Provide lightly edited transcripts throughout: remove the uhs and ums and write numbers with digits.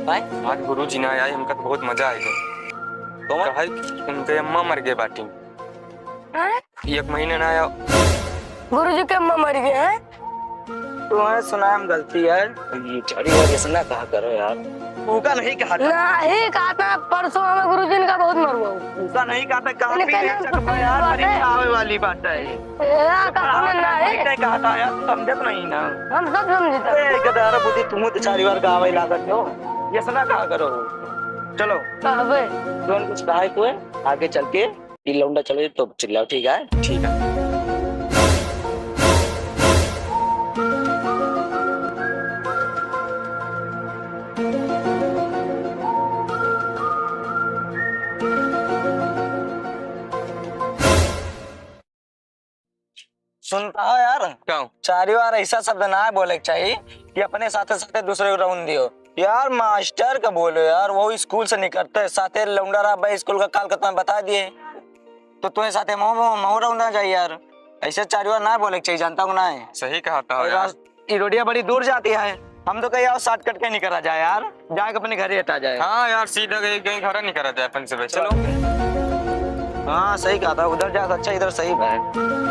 भाई आज गुरुजी ना आया हमका तो बहुत मजा आएगा। तो कहा कि उनके अम्मा मर गए बाटी। हैं? 1 महीने ना आया। गुरुजी के अम्मा मर गए हैं। तुम्हारे सुना हम गलती है। ये चारी बार ऐसा ना कहा करो यार। उनका नहीं कहा था। नहीं कहा था, परसों हमें गुरुजी ने कहा बहुत मरवा। उनका नहीं कहा था। कहा मैंने भी कहना नहीं कुछ सकता यार। बात परीक्षा है। आवे वाली बात है। नहीं कहा था यार, समझत नहीं ना। हम सब समझते। अरे गदारा बुद्धि तुम तो चारी बार गावे लागत हो। ये सुना कहा करो। चलो कहवे तुम कुछ कहा तो है आगे चल के ये लौंडा चलो तो चिल्लाओ, ठीक है? ठीक है। सुनता हो यार, क्या चारी बार ऐसा शब्द ना बोले के चाहिए कि अपने साथे साथे दूसरे को राउंड दियो। यार मास्टर का बोलो यार, वो स्कूल से निकलते साथे लौंडा रहा भाई स्कूल का काल खत्म बता दिए तो तुम्हें साथे मोह राउंडना चाहिए यार। ऐसे चारी बार ना बोले के चाहिए, जानता हूँ ना है। सही कहा था यार। ये रोडिया बड़ी दूर जाती है। हम तो कहीं और शॉर्ट कट के नहीं करा जाए यार, जाके अपने घर ही हटा जाए। हाँ यार सीधा कहीं खड़ा नहीं करा जाए अपन से। चलो हाँ सही कहा था, उधर जा अच्छा इधर सही है।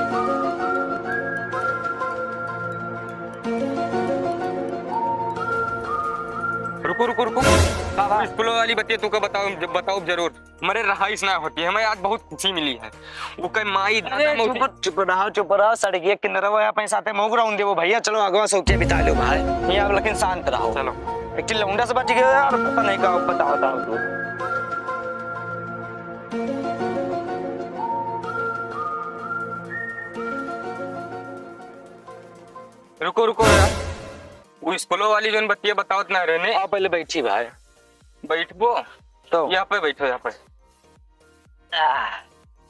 रुको रुको रुको। स्कूल वाली बतिया तू का बताओ, जब बताओ जरूर। मरे रहाइश ना होती है, हमें आज बहुत खुशी मिली है। वो कई माई दादा चुप रहो सड़किए किनारे वो अपने साथे मोग राउंड दे वो भैया। चलो अगवा सोचे बिता लो भाई, यहाँ लेकिन शांत रहो। चलो एक लौंडा से बच गया यार, पता नहीं कहा बताओ तू। रुको रुको यार। वो स्कूलों वाली जो बतिया बताओ ना रहने। आओ पहले बैठी भाई। बैठबो तो यहाँ पे बैठो, यहाँ पे।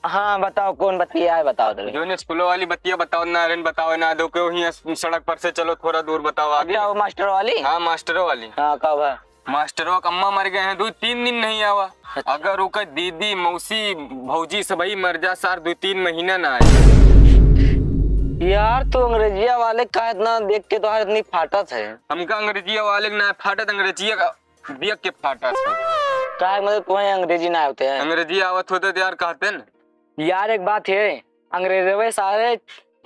हाँ बताओ कौन बतिया है, बताओ तो। जो स्कूलों वाली बतिया बताओ ना रहने, बताओ ना दो क्यों ही सड़क पर से चलो थोड़ा दूर बताओ आगे। क्या वो मास्टर वाली? हाँ मास्टरों वाली। हाँ कब है? मास्टरों का अम्मा मर गए हैं, 2-3 दिन नहीं आवा। अगर उनका दीदी मौसी भौजी सबही मर जा सार 2-3 महीना ना आए। यार तो अंग्रेजिया वाले का इतना देख के तो इतनी फाटत है। हमका अंग्रेजिया वाले ना फाटत, अंग्रेजिया का देख के फाटत है। क्या मतलब तुम्हें अंग्रेजी ना आते हैं? अंग्रेजी आवत होते तो यार कहते न। यार एक बात है, अंग्रेजों सारे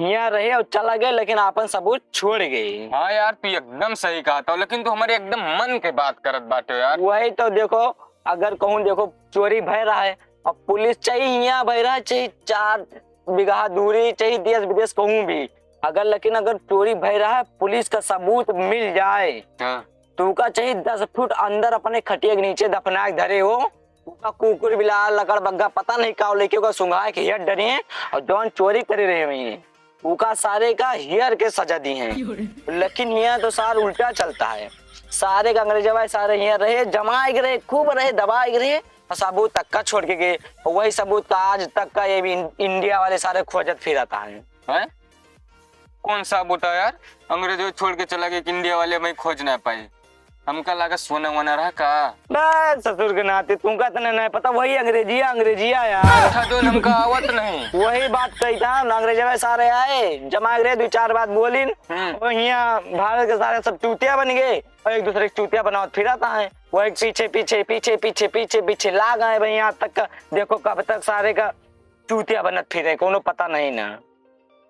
यहाँ रहे और चला गए लेकिन अपन सबूत छोड़ गए। हाँ यार तू एकदम सही कहा था, लेकिन तू हमारे एकदम मन के बात करत बाटे यार। वही तो देखो, अगर कहूँ देखो चोरी भय रहा है और पुलिस चाहिए यहाँ भय रहा है, चाहिए 4 बिगहा दूरी, चाहिए देश विदेश कहूँ भी, अगर लेकिन अगर चोरी भय रहा है पुलिस का सबूत मिल जाए तो का चाहिए 10 फुट अंदर अपने खटिया के नीचे दफना के धरे हो। उनका कुकुर बिलाल लकड़ बग्गा पता नहीं का लेके का सुंघा के हियर डरे हैं और जौन चोरी करे रहे हुए उनका सारे का हियर के सजा दी है। लेकिन यहाँ तो सार उल्टा चलता है, सारे का अंग्रेजवा सारे यहाँ रहे जमा रहे खूब रहे दबा रहे और सबूत तक का छोड़ के गए। वही सबूत का आज तक का ये भी इंडिया वाले सारे खोजत फिरता है। कौन सा बूटा यार अंग्रेजों छोड़ के चला गया कि इंडिया वाले मैं खोज ना पाए। हमका लगा सोना वोना रहा का। बस ससुर के नाते तुमका तो नहीं पता, वही अंग्रेजिया यार। अच्छा जो हमका आवत नहीं। वही बात कही था, अंग्रेज सारे आए जमा गए 2-4 बात बोली यहाँ भारत के सारे सब चूतिया बन गए और एक दूसरे की चूतिया बनाओ फिराता है। वो एक पीछे पीछे पीछे पीछे पीछे पीछे ला गए भाई, यहाँ तक का देखो कब तक सारे का चूतिया बनत फिरे कोनो पता नहीं ना।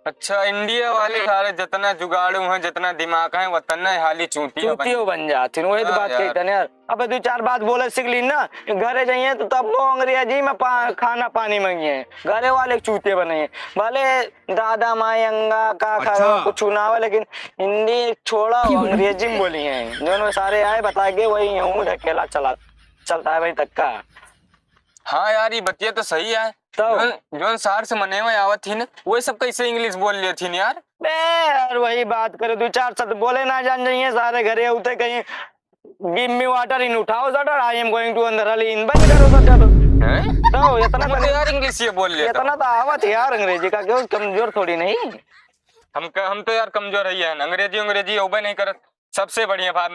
अच्छा इंडिया वाले सारे जितना जुगाड़ू हैं जितना दिमाग है वतना हाली चूतियों बन जाती। वही तो बात कही था यार। अब 2-4 बात बोले सीख ली ना, घरे जाइए तो तब वो अंग्रेजी में खाना पानी मांगिए, घरे वाले चूते बने भले दादा माई अंगा का कुछ ना हो लेकिन हिंदी छोड़ा अंग्रेजी में बोली है। दोनों सारे आए बता के वही हूँ ढकेला चलता है भाई तक का। हाँ यार ये बतिया तो सही है। तो जो सार से मने में आवत थी ना वो सब कैसे इंग्लिश बोल लिए थी यार। यार वही बात करे 2-4 शब्द बोले ना जान जाइए सारे घरे उठे कहीं गिव मी वाटर इन उठाओ सटर आई एम गोइंग टू अंदर अली इन बंद करो सटर। तो इतना तो यार इंग्लिश ये बोल लिया इतना तो आवत यार अंग्रेजी का, क्यों कमजोर थोड़ी नहीं। हम तो यार कमजोर है अंग्रेजी ओबे नहीं करत। सबसे बढ़िया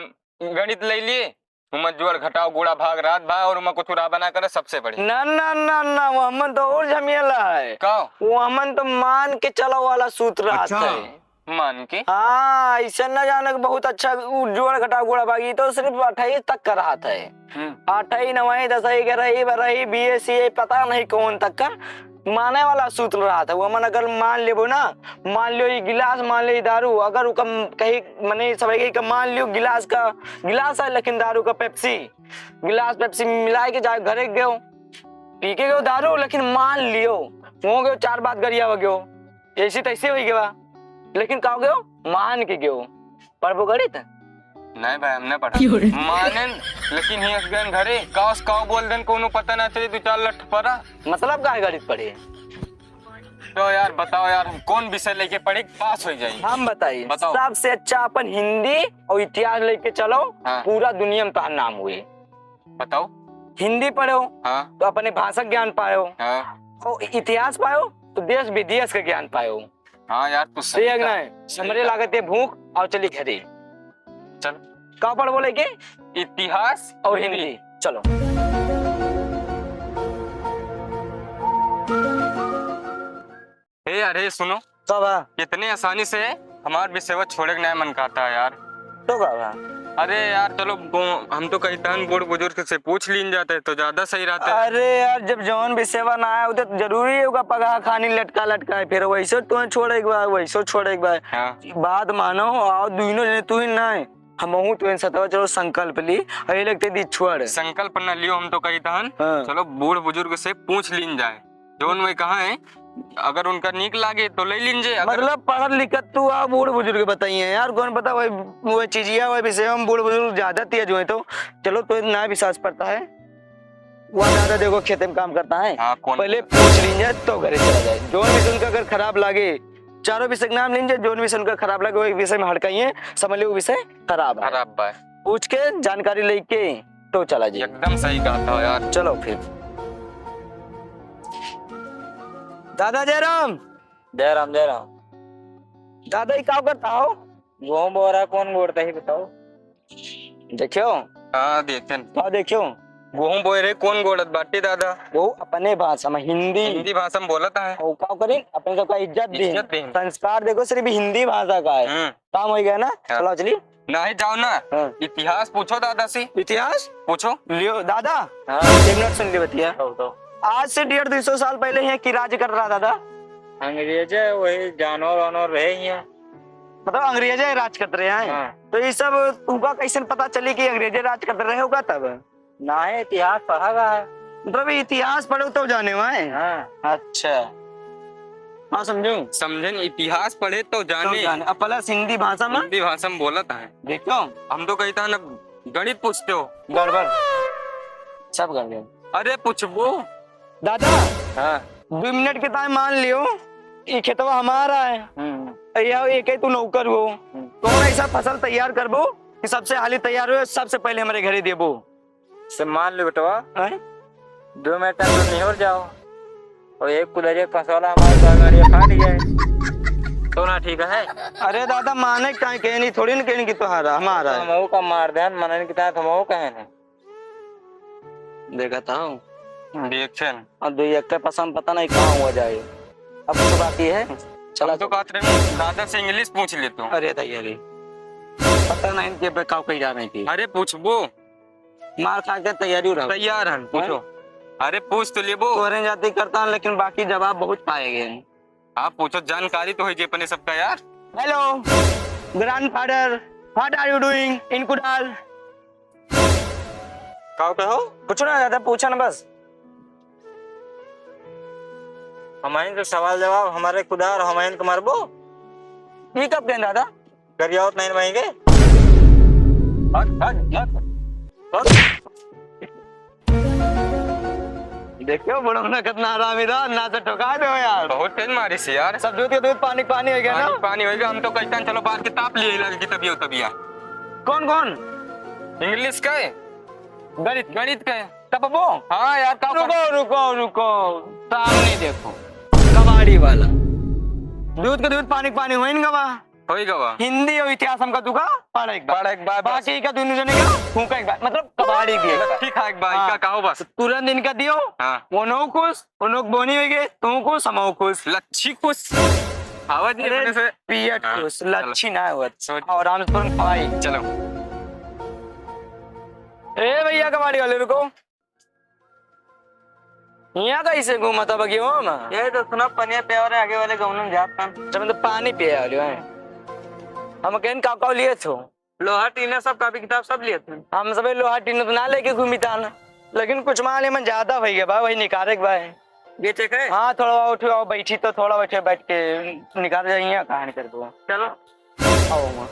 गणित ले लिए जोड़ घटाओ गुड़ा भाग रात भाग और कुछ बना करे सबसे बढ़िया। ना ना ना ना वो तो और झमेला है। वो तो मान के चलो वाला सूत्र आता है। मान के हाँ ऐसा न जाने कि बहुत अच्छा जोड़ घटा गुड़ा बागी तो सिर्फ 28 तक का रहा था। 28 9 10 11 12 BSc पता नहीं कौन तक का माने वाला सूत्र रहा था। वो मन अगर मान लेबो ना, मान लियो ये गिलास, मान लियो दारू, अगर वो कम कहीं मने सब के मान लियो गिलास है लेकिन दारू का पेप्सी, गिलास पेप्सी मिला के जाए घरे गयो पी के गयो दारू, लेकिन मान लियो हो गयो 4 बात गरिया हो गयो ऐसी तैसे हो गया, लेकिन का हो गयो मान के गयो पढ़बो गणित नहीं भाई हमने पढ़ा मानन, लेकिन ही गन घरे कास काव बोल देन कोनो पता ना चले तू 4 लठ पड़ा। मतलब का गणित पढ़े तो यार बताओ यार हम कौन विषय लेके पढ़े पास हो जाए? हम बताइए। बताओ। सबसे अच्छा अपन हिंदी और इतिहास लेके चलो। हाँ। पूरा दुनिया में तार नाम हुए। बताओ। हिंदी पढ़ो हाँ। तो अपने भाषा ज्ञान पायो, हाँ। और इतिहास पायो तो देश विदेश का ज्ञान पायो। हाँ यार तू सही ठीक कहा। ना, हमरे लागत है भूख और चली घरे चल का पढ़ बोले के इतिहास और हिंदी चलो। हे यार हे सुनो, सब कितने आसानी से हमारे विषय छोड़े के नहीं मन करता है यार। तो का अरे यार चलो हम तो कहीं तन बूढ़ बुजुर्ग से पूछ लीन जाते तो ज्यादा सही रहता है। अरे यार जब जौन भी सेवा ना आया तो जरूरी होगा पगा खानी लटका लटका फिर वैसे तो छोड़े वैसे छोड़े हाँ। बात मानो और दोनों जने तू ही ना हम तो सतवा चलो संकल्प ली अरे लगते दी छोड़ संकल्प न लियो हम तो कही तहन हाँ। चलो बूढ़ बुजुर्ग से पूछ लीन जाए जोन वे कहा है, अगर उनका नीक लागे तो ले लीजिए। मतलब पढ़ लिखत तू आप बूढ़ बुजुर्ग बताइए यार कौन पता वही चीजिया वही विषय हम बूढ़ बुजुर्ग ज्यादा तेज हुए तो चलो तो ना विश्वास पड़ता है। वह ज्यादा देखो खेत में काम करता है। हाँ, कौन पहले पूछ लीजिए तो घरे चला जाए। जोन विषय उनका अगर खराब लागे चारों विषय नाम लीजिए, जोन विषय उनका खराब लगे वही विषय में हड़काइए, समझ लो विषय खराब है। खराब बा पूछ के जानकारी लेके तो चला जाइए। एकदम सही कहा था यार। चलो फिर दादा जयराम जयराम जयराम। दादा ही क्या करता हो? गेहूं बो रहा कौन बोरता है बताओ। देखियो हाँ देखें हाँ देखियो गेहूं बोए रे कौन गोड़त बाटी दादा वो अपने भाषा में हिंदी भाषा में बोलता है। और क्या करें अपने सबका इज्जत इज्जत दे दें। संस्कार देखो सिर्फ हिंदी भाषा का है। काम हो गया ना। चलो चलिए नहीं जाओ ना। हाँ। इतिहास पूछो दादा से। इतिहास पूछो लियो दादा। हाँ। एक मिनट सुन लियो बतिया। तो आज से 150-200 साल पहले यहाँ की राज कर रहा दादा, अंग्रेज वही जानवर वानवर रहे यहाँ। मतलब अंग्रेज राज करते रहे हैं। हाँ। तो ये सब तुमका कैसे पता चली कि अंग्रेज राज करते रहे होगा तब? ना है इतिहास पढ़ा गया है। मतलब इतिहास पढ़ो तो जाने वहाँ। हाँ। अच्छा हाँ समझू समझे इतिहास पढ़े तो जाने। अब प्लस हिंदी भाषा में हिंदी भाषा में बोलता है। देखो हम तो कहता है ना गणित पूछते हो। गड़बड़ सब गड़बड़। अरे पूछबो दादा हाँ। 2 मिनट के टाइम मान लियो ये खेतवा हमारा है या एक ही तू नौकर हो, कौन ऐसा फसल तैयार करबो कि सबसे हाली तैयार हो सबसे पहले हमारे घरे देबो? से मान लो बेटवा हैं? 2 मिनट तक तो नहीं हो जाओ और एक कुलरे फसला हमारे गाड़ी फाट गया तो ना ठीक है। अरे दादा माने कहीं कहनी थोड़ी ना कहनी कि तुम्हारा हमारा है। हमहू का मार देन मनन की तरह हमहू कहे ने देखा था देखें और 2 एक का पसंद पता नहीं कहाँ हुआ जाए। अब तो बाकी है चला तो कहते रहे दादा से इंग्लिश पूछ लेता हूँ। अरे तैयारी पता नहीं कि बेकाव कहीं जा रही थी। अरे पूछबो मार खा के तैयारी रहो। तैयार है पूछो। अरे पूछ तो लेबो। तोरे जाति करता हूँ लेकिन बाकी जवाब बहुत पाएंगे। हाँ पूछो जानकारी तो है जे अपने सबका यार। Hello grandfather what are you doing in Kudal? का कहो पूछो ना दादा पूछा ना बस। हमारे तो सवाल जवाब हमारे खुदा और हमारे को मारबो ये कब कहें दादा? गरियावत नहीं मांगेंगे। देखो बड़ों ने कितना आराम इधर ना तो ठोका दो यार। बहुत तेज मारी से यार। सब दूध के दूध पानी पानी हो गया ना। पानी होगा। हम तो कहते हैं चलो बाहर किताब लिए लगे कि तभी हो तबिया। कौन कौन? इंग्लिश का है गणित गणित का है। कब वो? हाँ यार का रुको रुको रुको सामने देखो कबाड़ी वाला दूध के दूध पानी पानी हुई गवा। होएगा वह। हिंदी और इतिहास हमका तुका पढ़ एक बार। पढ़ एक बार बस। बाकी का दोनों जने का फूका एक बार मतलब कबाड़ी भी एक बार। ठीक है एक बार हाँ। का कहो बस। तुरंत इनका दियो हाँ। वो नो खुश वो नो बोनी हो गए तू खुश हम खुश। लच्छी खुश आवाज जी अपने से पियट हाँ, खुश चलो। लच्छी ना होत सोच। और आराम से तुरंत खवाई। चलो ए भैया कबाड़ी वाले रुको, यहाँ कैसे घूमा था बगियो में? ये तो सुना पनिया पे और आगे वाले गाँव में जाता जब तो पानी पिए वाले हैं हम कहन काका लिए थो, लोहा टीना सब कॉपी किताब सब लिए थे। हम सब लोहा टीन तो ना लेके घूमी था ना, लेकिन कुछ माले में ज्यादा भई गया बा, वही निकाले के भाई। बेचे के हाँ थोड़ा उठो आओ बैठी तो थोड़ा बैठे बैठ के निकाल जाइए कहानी कर दो। चलो आओ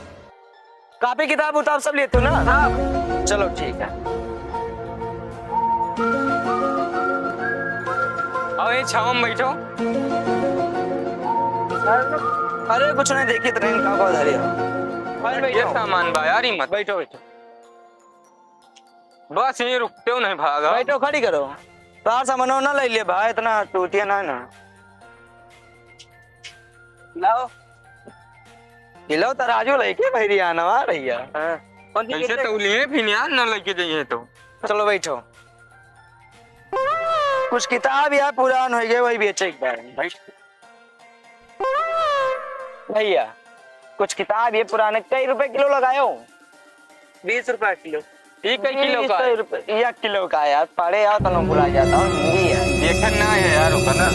कॉपी किताब उताब सब लेते हो ना? हाँ चलो ठीक है। आओ ये छाव में बैठो। अरे कुछ नहीं देखी ट्रेन का को धरी ये सामान बा यार ही मत बैठो बैठो बस ये रुकते हो नहीं भागा। बैठो खड़ी करो, तार सामान ना ले लिए भाई, इतना टूटिया ना लाओ हिलो तराजू लेके भैरिया नवा रहिया। कौन सी कैसे बेचे? तो लिए फिर यार न लेके जाइए तो। चलो बैठो, कुछ किताब यार पुरान हो गए वही बेचे एक बार भाई। भैया कुछ किताब ये पुराने कई रुपए किलो लगाए हो? 20 रुपए किलो। ठीक है किलो का है। 20 रुपए या किलो का है यार, पढ़े आओ तो ना भुला जाता हूँ हिंदी है। देखन ना है यार उसका ना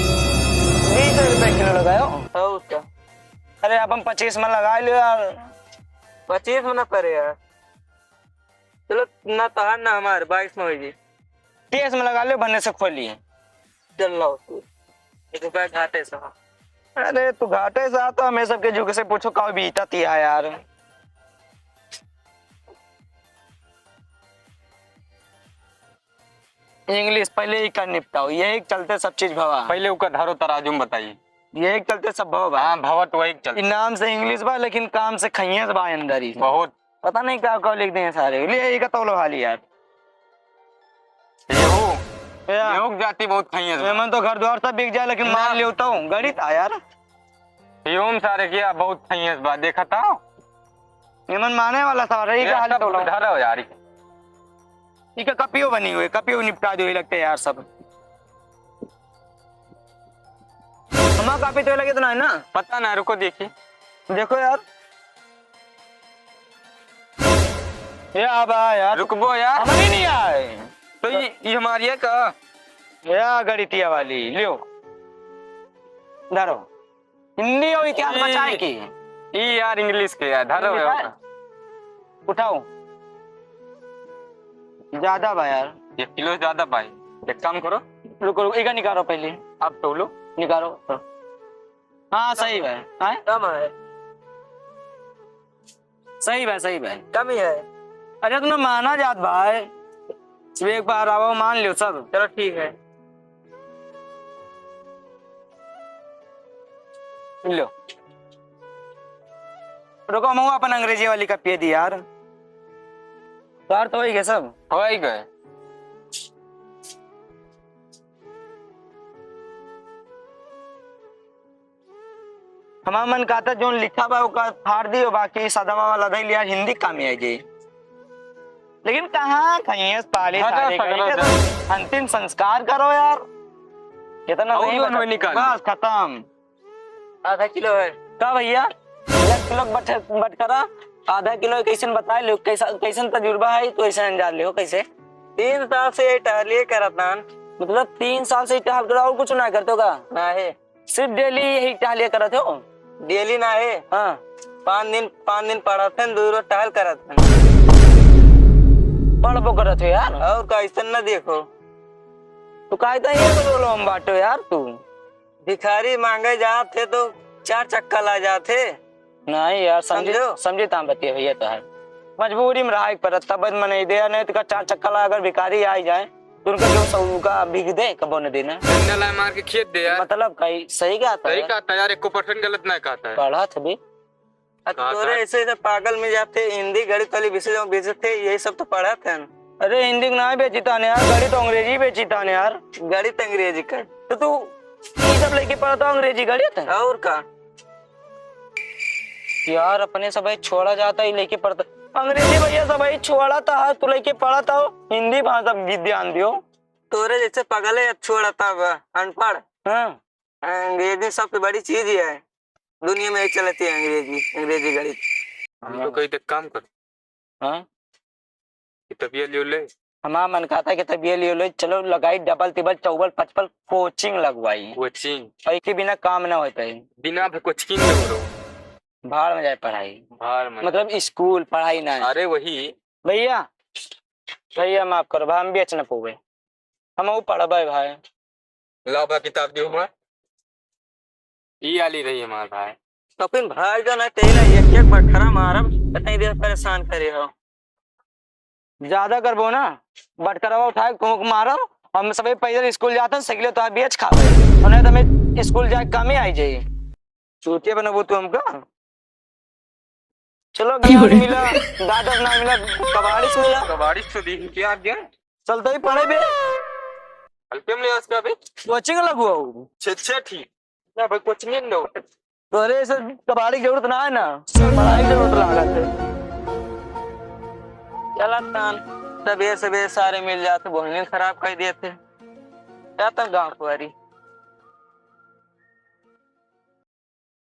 20 रुपए किलो लगाए हो? हाँ उसका अरे अब हम 25 में लगा लो यार। 25 में ना पड़े यार। चलो ना तहार ना हमारे 22 में होगी। 30 में लगा लो बनने से खोलिए। चल लाओ तू 1 रुपया घाटे से। अरे तू घाटे से आता, हमें सबके जुग से पूछो कब बीता तिया यार। इंग्लिश पहले ही कर निपटाओ, यही चलते सब चीज भवा, पहले उसका धारो तराजू में बताइए। यही चलते सब भवा बा। हाँ भवत वही चल नाम से इंग्लिश बा लेकिन काम से खइया से बा अंदर ही। बहुत पता नहीं क्या क्या लिख दें सारे, ले यही का तौलो हाली यार। गेहूं यार गेहूं की जाति बहुत खाई है। मैं तो घर द्वार सब बिक जाए लेकिन मान लेता हूँ गणित आ यार। गेहूं सारे किया बहुत खाई है इस बात देखा था। निमन माने वाला सवाल है, का हाल तौलो। धरो यार ठीक है कपियो बनी हुई, कपियो निपटा दो, लगते यार सब। हमारा कापी तो लगे तो ना है ना? पता ना रुको देखिए। देखो यार ये अब यार रुकबो यार हमारी नहीं आए तो ये हमारी है का या गणितिया वाली लियो धरो। हिंदी और इतिहास बचाए की ये यार इंग्लिश के यार धरो यार। उठाओ ज्यादा बा यार। ये किलो ज्यादा भाई एक काम करो रुको रुको इका निकालो पहले, आप तोलो। निकालो। हाँ सही है, हाँ कम है सही है सही है। कम ही है। अरे तुमने माना जात भाई, सिर्फ एक बार आओ मान लियो सब। चलो ठीक है। लो रुको हम अपन अंग्रेजी वाली का पिए दी यार। बार तो ही गए सब हो ही गए। हमारा मन कहता जो लिखा बा ओका फाड़ दियो, बाकी सदवा वाला दे लिया हिंदी काम ही आई। लेकिन कहाँ कहीं पाले हाँ, सारे हाँ, कहीं हाँ, के तो अंतिम संस्कार करो यार। कितना और नहीं दोनों बता- निकाल। बस खत्म। आधा किलो है। का भैया 1 किलो बट करा, आधा किलो कैसे बताए लो, कैसा कैसन तजुर्बा है तो ऐसा अंदाज ले हो कैसे। 3 साल से टहलिए करता मतलब 3 साल से टहल करो और कुछ ना करते हो का? ना है। सिर्फ डेली यही टहलिए करते हो? डेली ना है। हाँ 5 दिन पढ़ा थे, 2 रोज टहल करा थे। पढ़बो करते हो यार। और कैसन ना देखो तो कहता ये तो बोलो हम बाटो यार तू। भिखारी मांगे जाते तो 4 चक्का ला जाते। नहीं यार समझे समझो। समझे ताम बतिया भैया तो है मजबूरी में रहा पर तब मन दे नहीं तो 4 चक्का ला अगर भिखारी आ जाए तो उनका जो सौ का भीग दे कबो न देना। डंडा ला मार के खेत दे यार। मतलब कहीं सही क्या आता सही है? कहता है यार 1% गलत नहीं कहता है। पढ़ा था भी तोरे ऐसे ऐसे पागल में जाते हिंदी गणित वाली विषय बेचते यही सब तो पढ़ा थे। अरे हिंदी ना बेची था यार, गणित तो अंग्रेजी बेची था यार। गणित अंग्रेजी का तो तू ये सब लेके पढ़ा था अंग्रेजी गणित और का यार अपने सब छोड़ा जाता ही लेके पढ़ता अंग्रेजी भैया सब छोड़ा था तू लेके पढ़ा था हिंदी भाषा ध्यान दियो। तोरे जैसे पागल है छोड़ा था अनपढ़। हाँ अंग्रेजी सबसे बड़ी चीज ही है। दुनिया में चलती है अंग्रेजी अंग्रेजी गणित। हम तो कहीं तक काम कर हाँ तबियत ले ले। हमारा मन कहता है कि तब ये ले चलो लगाई डबल तिबल चौबल पचपल कोचिंग लगवाई कोचिंग और के बिना काम ना होता है। बिना कोचिंग में करो बाहर में जाए पढ़ाई बाहर में मतलब स्कूल पढ़ाई ना। अरे वही भैया भैया माफ करो भाई हम बेच न पोवे हम वो पढ़बे भाई। ला बा किताब दियो मैं ई आली रही हमार भाई। तो फिर भाई जो ना तेला एक एक बटखरा मारब इतनी देर परेशान करे हो। ज्यादा करबो ना बटखरा उठाए कोक मारब हम सबे पैदल स्कूल जाते हैं सगले तो बेच खावे और नहीं तो मैं स्कूल जाए काम ही आई जाइए चूतिया बनबो तू हमका। चलो ज्ञान मिला दादर ना मिला कबाड़िस मिला कबाड़ी से दी क्या गया चलते ही पढ़े बे हल्के में ले उसका बे कोचिंग लगवाओ। अच्छा ठीक ना भाई कोचिंग लो तो अरे सर कबाड़ी की जरूरत ना है ना पढ़ाई की जरूरत लागत है। चला तान सबे सबे सारे मिल जाते बोहनी खराब कर देते क्या तब गाँव कुआरी।